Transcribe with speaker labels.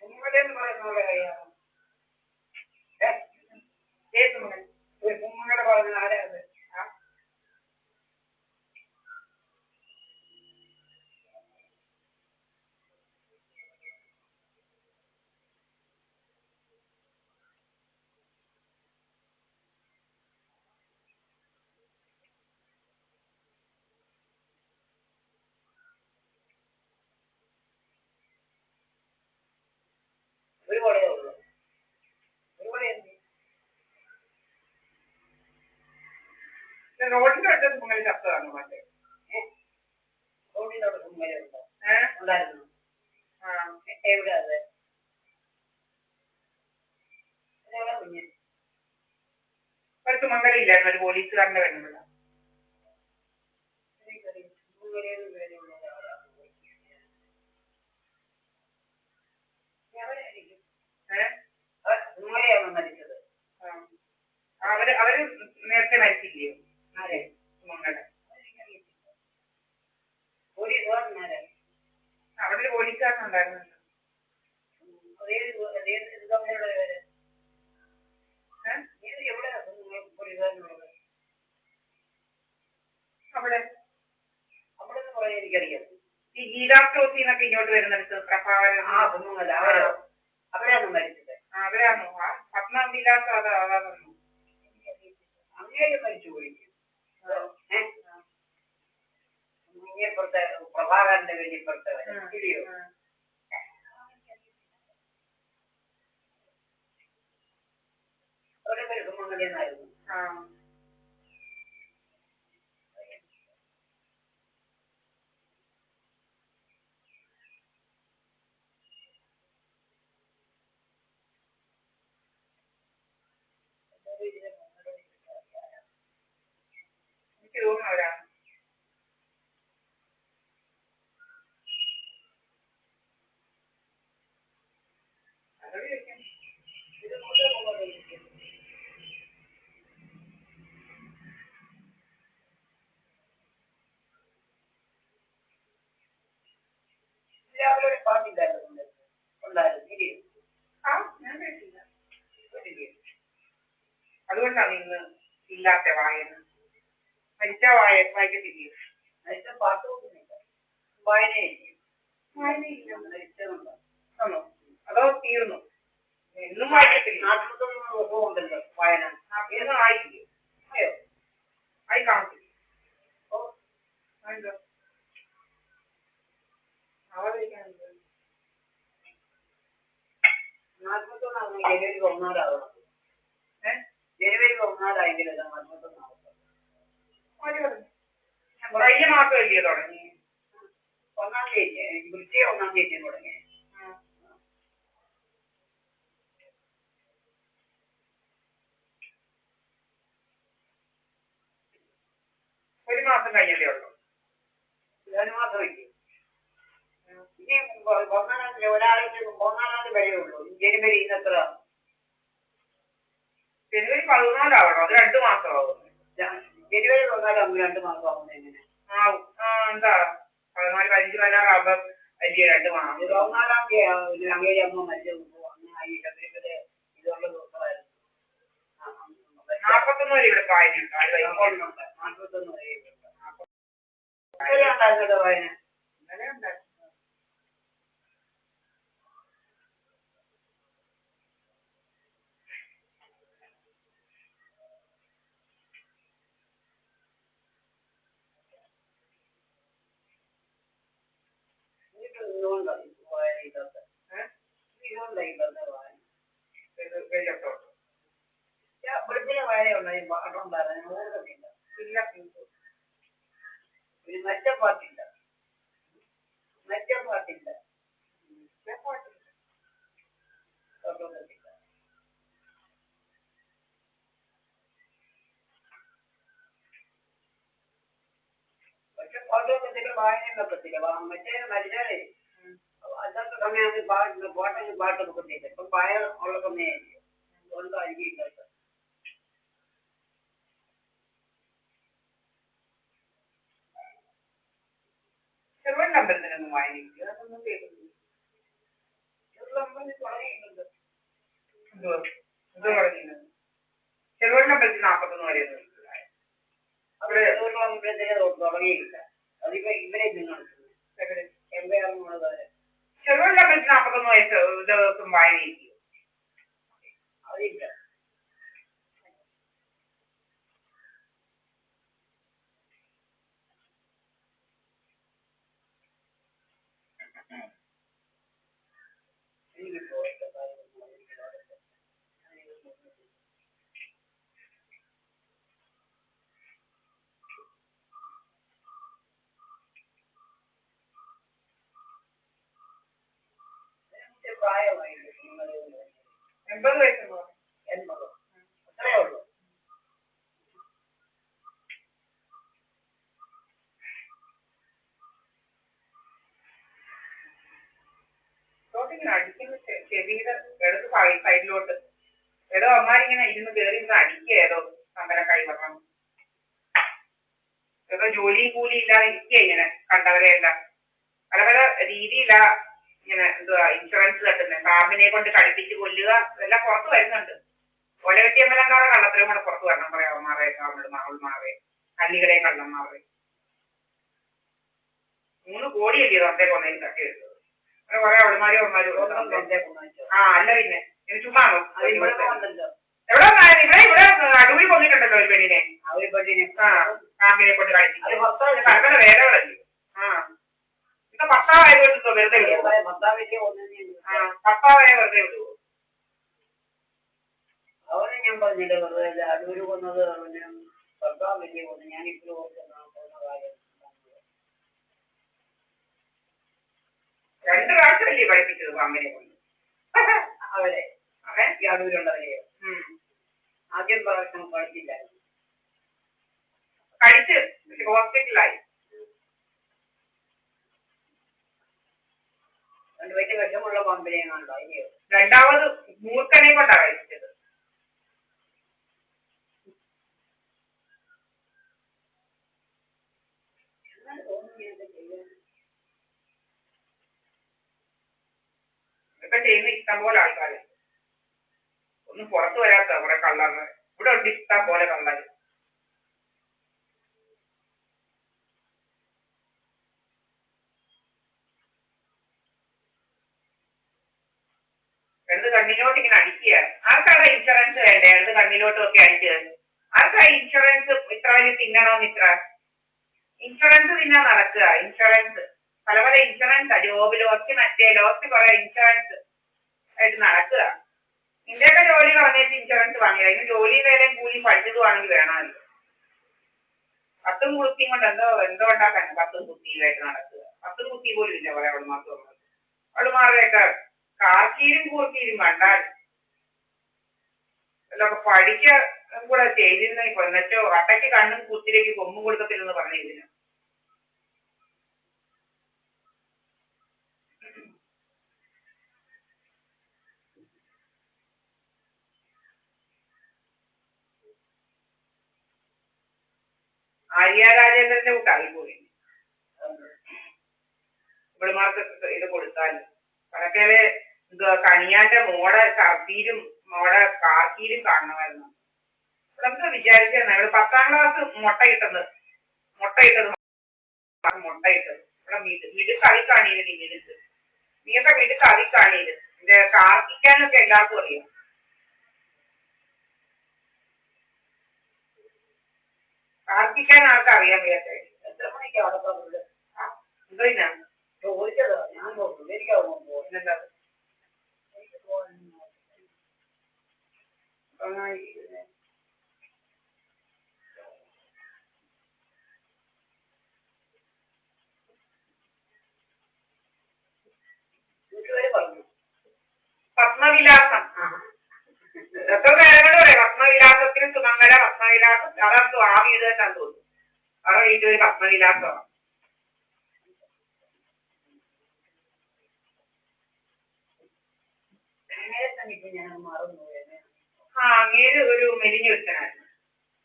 Speaker 1: കുമ്മലെന്ന് പറയുന്ന പോലെ അറിയാമോ? കുമ്മങ്ങടെ പറഞ്ഞ ആരാ അത്? ഒരു കൊടയേ ഉള്ളൂ. ഒരു കൊട റോഡിന്റെ അടുത്ത് കുമ്മൽ ചത്തതാണ് മറ്റേ. റോഡിന്റെ അവിടെ കുമ്മൽ ഉണ്ടോ? ഉണ്ടായിരുന്നു. ആ എവിടെ അത്? അടുത്ത് മംഗലയില്ലായിരുന്നു ഒരു പോലീസുകാരന്റെ വരുന്നത്. മരിച്ചത് അവര് നേരത്തെ മരിച്ചില്ലയോ? ആരെ? മംഗള പോലീസുകാരനാരെ? അവിടെ ഒരു പോലീസുകാരനുണ്ടായിരുന്നു. അവിടെ അവിടെ നിന്ന് പറയാൻ എനിക്കറിയാം. ഈ ഗീതാക്രോസിന്നൊക്കെ ഇങ്ങോട്ട് വരുന്നിടത്ത് പ്രഭാകരൻ അവരാണ് മരിച്ചത്. അവരാണോ? പത്മവിലാസം അതാന്നു അങ്ങേര് മരിച്ചുപോയി. ഇങ്ങേപ്പുറത്തെ പ്രഭാകരന്റെ വലിയപ്പുറത്തെ ഇല്ലയോ? അവരുടെ പേര് സുമംഗലിയെന്നായിരുന്നു. എനിക്ക് തോന്നുന്നു അവരാണ്. എല്ലാവരും പാട്ടില്ലായിരുന്നു ഉണ്ടായിരുന്നു. ഞാൻ കേട്ടില്ല. അതുകൊണ്ടാണ് ഇന്ന് ഇല്ലാത്ത വായന. മരിച്ച വായിക്കത്തില്ലയോ? മരിച്ച പാട്ട് കൊടുക്കുന്നില്ല. വായനയില്ല. വായനയില്ല. മരിച്ചതുണ്ടോ? ആണോ? അതോ തീർന്നു? എന്നും വായിക്കത്തില്ല. നാട്ടിലൊന്നും ഉണ്ടല്ലോ വായന. എന്നും ആയില്ലേ? അയ്യോ ആയി കാണത്തില്ല. ഓ എന്തോ ആവാതിരിക്കാനുണ്ട്. നാട്ടിലൊന്നാണ് ജനുവരി 1 ജനുവരി 1 നാട്ടിലൊന്നാവും. കഴിഞ്ഞ മാസമല്ലേ തുടങ്ങി? 1 തീയതി വൃത്തിയ 1 തീയതി തുടങ്ങി. ഒരു മാസം കഴിഞ്ഞല്ലേ ഉള്ളൂ? 1 മാസം ഇല്ലേ? ഇനി 1 ഒരാഴ്ച 14 വരെ ഉള്ളൂ. ജനുവരി എത്ര? ജനുവരി 14 ആവണം. അത് 2 മാസമാവും. ജനുവരി 14 2 മാസമാവുന്നത് എങ്ങനെ? എന്താ 14 15 16 വലിയ 2 മാസം. 14 തീയതി അങ്ങേരി അമ്മ മരിച്ചത് ഇതുള്ള ദിവസമായിരുന്നു. 41 വരെ ഇവിടെ വായനയുണ്ട്. 41 വരെ ഉണ്ടായിരുന്നല്ലോ വായന. ഇന്നലെ ഉണ്ടായിരുന്നു. വെളുപ്പിലെ വായനയുണ്ടായി പാട്ടുണ്ടായിരുന്നു. ഇല്ല ഒരു മെച്ചപ്പാട്ടില്ല. മെച്ചപ്പാട്ടില്ല. പക്ഷെ പാട്ടൊക്കെ വായനയൊക്കെ പറ്റില്ല. മറ്റേ മരിച്ചാലേ അല്ലാത്ത സമയത്ത് പാട്ടൊക്കെ പറ്റില്ല. ഇപ്പൊ പായ ഉള്ള സമയമായിരിക്കും. അതുകൊണ്ടായിരിക്കും ഇല്ലാത്ത. അമ്പലത്തിനൊന്നും വായനയില്ല, അതൊന്നും കേൾക്കുന്നില്ല. അമ്പലത്തിൽ തുടങ്ങിയിട്ടുണ്ട്. എന്തോ എന്തോ പറഞ്ഞിരുന്നത് ചെറുവണ്ണ അമ്പലത്തിൽ 41 വരെയൊന്നും അവിടെ തുടങ്ങിയില്ല. അതിപ്പോ ഇവരെ ചെറുവണ്ണ അമ്പലത്തിൽ 41 വയസ്സ് ദിവസം വായനയില്ല. അതില്ല. പ്രായമായില്ലേ? 80 വയസ്സുണ്ടോ? 80. അത്രേ ഉള്ളൂ. ഇങ്ങനെ അടിക്കുന്ന ചെവിയുടെ ഇടത് സൈഡിലോട്ട് ഏതോ അമ്മാരിങ്ങനെ ഇരുന്ന് കയറി ഇരുന്ന് അടിക്കുക, ഏതോ അങ്ങനെ കൈവരണം ഏതോ ജോലിയും കൂലി ഇല്ലാതെ ഇരിക്കുക ഇങ്ങനെ കണ്ടവരെയെല്ലാം പല പല രീതിയിലാ ഇങ്ങനെ എന്തുവാ ഇൻഷുറൻസ് കെട്ടുന്നത്. പാമ്പിനെ കൊണ്ട് കടിപ്പിച്ച് കൊല്ലുക, ഇതെല്ലാം പുറത്ത് വരുന്നുണ്ട്. ഒലകെട്ടിയമ്പലങ്കാറ കള്ളത്തിലും കൂടെ പുറത്ത് വരണം പറയാം. അവന്മാരെ കല്ലികളെ കള്ളന്മാരെ 3 കോടിയല്ലേ തൊണ്ടേ കൊന്നതിന് തട്ടി എടുത്തത്. അങ്ങനെ കുറെ അവളുമാരും ആ അല്ല പിന്നെ ചുമ്മാണോ? എവിടെ ഇവിടെ അടൂരി കൊന്നിട്ടുണ്ടല്ലോ ഒരു പെണ്ണിനെ. ആ പാമ്പിനെ കൊണ്ട് കളിപ്പിച്ചു പല വേലകളല്ലേ. ആ ഇപ്പൊ ഭർത്താവായതുകൊണ്ട് വെറുതെ വിടുവോ? ഭർത്താവായ വെറുതെ വിടുവോ? അവനെ ഞാൻ പറഞ്ഞില്ല വെറുതെ അടൂര് കൊന്നത് ഭർത്താവ് വലിയ കൊന്നു. ഞാനിപ്പോഴും കാര്യം 2 പ്രാവശ്യമല്ലേ കളിപ്പിച്ചത് പാമ്പിനെ കൊണ്ട് അവരെ. അവൻ യാതൊരുണ്ടവരെയോ ആദ്യം പ്രാവശ്യം കളിച്ചില്ലായിരുന്നു, കഴിച്ച് ഹോസ്പിറ്റലായി. 2 വലിയ വിഷമുള്ള പാമ്പിനെ കണ്ടോ? അയ്യോ, രണ്ടാമത് മൂർഖനെ കൊണ്ടാ കഴിച്ചത്. ഇതൊക്കെ ചെയ്യുന്ന ഇഷ്ടംപോലെ ആൾക്കാര്, ഒന്നും പുറത്തു വരാത്ത കുറെ കള്ളറ് ഇവിടെ ഉണ്ട്. ഇഷ്ടം പോലെ കള്ളര്. ഇടത് കണ്ണിലോട്ട് ഇങ്ങനെ അടിക്കുക. ആർക്കാണ് ഇൻഷുറൻസ് വേണ്ടേ? ഇടത് കണ്ണിലോട്ടും ഒക്കെ അടിച്ചത് ആർക്കാ? ഇൻഷുറൻസ് ഇത്ര വലിയ തിന്നണോന്ന് ഇത്ര ഇൻഷുറൻസ് തിന്നാൻ നടക്കുക. ഇൻഷുറൻസ് പല പല ഇൻഷുറൻസ്, ജോബ് ലോസ്റ്റ്, മറ്റേ ലോസ്റ്റ്, കുറെ ഇൻഷുറൻസ് ആയിട്ട് നടക്കുക. നിന്റെയൊക്കെ ജോലി കളഞ്ഞിട്ട് ഇൻഷുറൻസ് വാങ്ങിയത്. അതിന് ജോലി നേരം കൂലി പഠിച്ചതുവാണെങ്കിൽ വേണമല്ലോ. 10 കുത്തിയും കൊണ്ട് എന്തോ ഉണ്ടാക്കാൻ 10 കുത്തിയിലായിട്ട് നടക്കുക. 10 കുത്തി പോലും ഇല്ല കുറെ അവളുമാർക്ക് വന്നത്. അവളുമാരുടെയൊക്കെ കാക്കീരും കൂർക്കീരും കണ്ടാൽ എല്ലൊക്കെ പഠിക്കുക കൂടെ ചെയ്തിരുന്ന എന്നിട്ടോ അട്ടയ്ക്ക് കണ്ണും കുത്തിലേക്ക് കൊമ്പും കൊടുക്കത്തില്ലെന്ന് പറഞ്ഞിരുന്നു. ആര്യ രാജേന്ദ്രന്റെ കൂട്ടായി പോയി ഇവളുമാർക്ക് ഇത് കൊടുത്താൽ. പടക്കേലെ എന്തുവാ കണിയാന്റെ മോടെ ഛർദിയിലും മോടെ കാക്കീരും കാണണമായിരുന്നു. ഇവളെന്താ വിചാരിച്ചെന്നാ? ഇവിടെ 10ാം ക്ലാസ് മുട്ടയിട്ടത് ഇവിടെ മിടുക്ക് അതി കാണിയത്. നീയൊക്കെ മിടുക്ക് അതി കാണിയത്. എന്റെ കാർത്തിക്കാനൊക്കെ എല്ലാവർക്കും അറിയാം. കാർത്തിക്കാൻ ആർക്കും അറിയാൻ വയ്യാത്ത. എത്ര മണിക്ക് അവിടെ പറഞ്ഞത്? എന്തോ ചോദിച്ചത് ഞാൻ നോക്കും. എനിക്കവിടെ പിന്നെന്താ പത്മവിലാസം. എത്ര നേരം പറയാം പത്മവിലാസത്തിന് സുമംഗല പത്മവിലാസം. അതർത്ഥം ആ വീട് തന്നെ തോന്നുന്നു. അവരുടെ വീട്ടിൽ ഒരു പത്മവിലാസമാണ്. അങ്ങേര് ഒരു മെലിഞ്ഞു വെച്ചനായിരുന്നു.